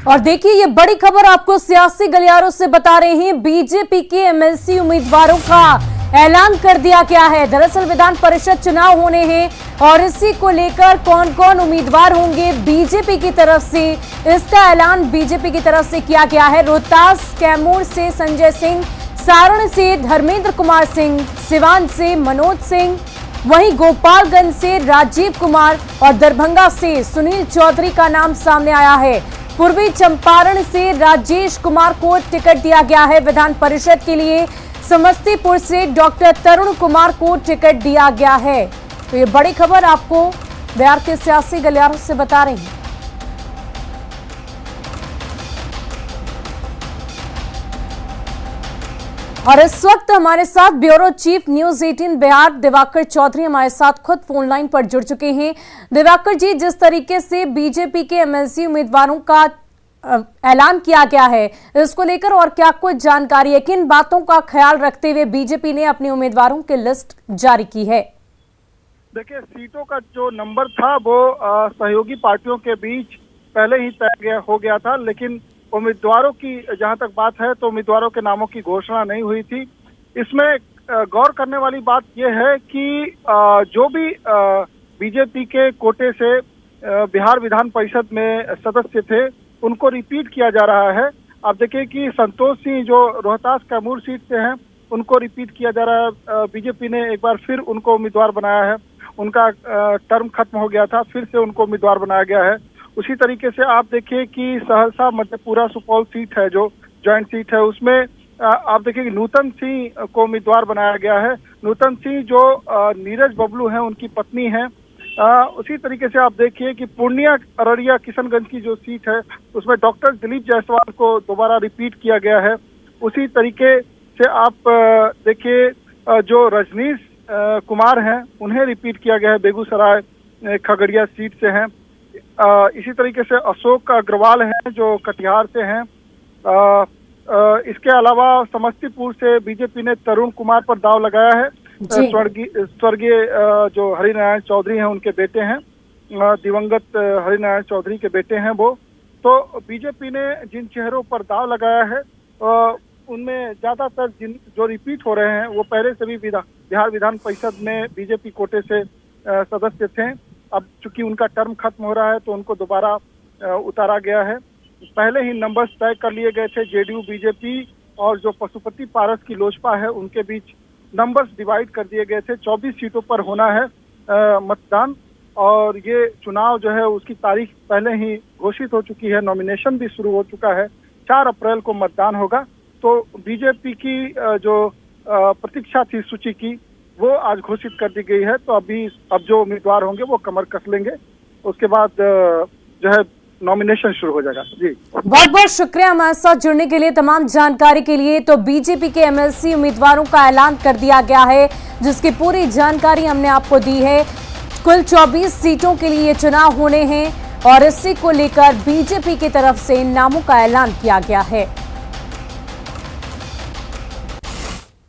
और देखिए ये बड़ी खबर आपको सियासी गलियारों से बता रहे हैं। बीजेपी के एमएलसी उम्मीदवारों का ऐलान कर दिया गया है। दरअसल विधान परिषद चुनाव होने हैं और इसी को लेकर कौन कौन उम्मीदवार होंगे बीजेपी की तरफ से, इसका ऐलान बीजेपी की तरफ से किया गया है। रोहतास कैमूर से संजय सिंह, सारण से धर्मेंद्र कुमार सिंह, सिवान से मनोज सिंह, वहीं गोपालगंज से राजीव कुमार और दरभंगा से सुनील चौधरी का नाम सामने आया है। पूर्वी चंपारण से राजेश कुमार को टिकट दिया गया है विधान परिषद के लिए। समस्तीपुर से डॉक्टर तरुण कुमार को टिकट दिया गया है। तो ये बड़ी खबर आपको बिहार के सियासी गलियारों से बता रहे हैं। और इस वक्त हमारे साथ bureau chief news 18 Bihar Diwakar Chaudhary हमारे साथ खुद फोन लाइन पर जुड़ चुके हैं। दिवाकर जी, जिस तरीके से बीजेपी के एमएलसी उम्मीदवारों का ऐलान किया गया है, इसको लेकर और क्या कुछ जानकारी है? किन बातों का ख्याल रखते हुए बीजेपी ने अपने उम्मीदवारों की लिस्ट जारी की है? देखिए, सीटों का जो नंबर था वो सहयोगी पार्टियों के बीच पहले ही तय हो गया था, लेकिन उम्मीदवारों की जहां तक बात है तो उम्मीदवारों के नामों की घोषणा नहीं हुई थी। इसमें गौर करने वाली बात यह है कि जो भी बीजेपी के कोटे से बिहार विधान परिषद में सदस्य थे उनको रिपीट किया जा रहा है। आप देखिए कि संतोष सिंह जो रोहतास कैमूर सीट से हैं उनको रिपीट किया जा रहा है। बीजेपी ने एक बार फिर उनको उम्मीदवार बनाया है। उनका टर्म खत्म हो गया था, फिर से उनको उम्मीदवार बनाया गया है। उसी तरीके से आप देखिए कि सहरसा मधेपुरा सुपौल सीट है जो जॉइंट सीट है, उसमें आप देखिए कि नूतन सिंह को उम्मीदवार बनाया गया है। नूतन सिंह जो नीरज बबलू हैं उनकी पत्नी हैं। उसी तरीके से आप देखिए कि पूर्णिया अररिया किशनगंज की जो सीट है उसमें डॉक्टर दिलीप जायसवाल को दोबारा रिपीट किया गया है। उसी तरीके से आप देखिए जो रजनीश कुमार हैं उन्हें रिपीट किया गया है, बेगूसराय खगड़िया सीट से हैं। इसी तरीके से अशोक अग्रवाल हैं जो कटिहार से हैं। इसके अलावा समस्तीपुर से बीजेपी ने तरुण कुमार पर दाव लगाया है। स्वर्गीय जो हरिनारायण चौधरी हैं उनके बेटे हैं, दिवंगत हरिनारायण चौधरी के बेटे हैं वो। तो बीजेपी ने जिन चेहरों पर दाव लगाया है उनमें ज्यादातर जो रिपीट हो रहे हैं वो पहले से भी बिहार विधान परिषद में बीजेपी कोटे से सदस्य थे। अब चूंकि उनका टर्म खत्म हो रहा है तो उनको दोबारा उतारा गया है। पहले ही नंबर्स तय कर लिए गए थे। जेडीयू बीजेपी और जो पशुपति पारस की लोजपा है उनके बीच नंबर्स डिवाइड कर दिए गए थे। 24 सीटों पर होना है मतदान, और ये चुनाव जो है उसकी तारीख पहले ही घोषित हो चुकी है। नॉमिनेशन भी शुरू हो चुका है। 4 अप्रैल को मतदान होगा। तो बीजेपी की जो प्रतीक्षा थी सूची की वो आज घोषित कर दी गई है। तो अब जो उम्मीदवार होंगे वो कमर कस लेंगे, उसके बाद जो है नॉमिनेशन शुरू हो जाएगा। जी, बहुत बहुत शुक्रिया हमारे साथ जुड़ने के लिए, तमाम जानकारी के लिए। तो बीजेपी के एमएलसी उम्मीदवारों का ऐलान कर दिया गया है, जिसकी पूरी जानकारी हमने आपको दी है। कुल 24 सीटों के लिए चुनाव होने हैं और इसी को लेकर बीजेपी की तरफ से नामों का ऐलान किया गया है।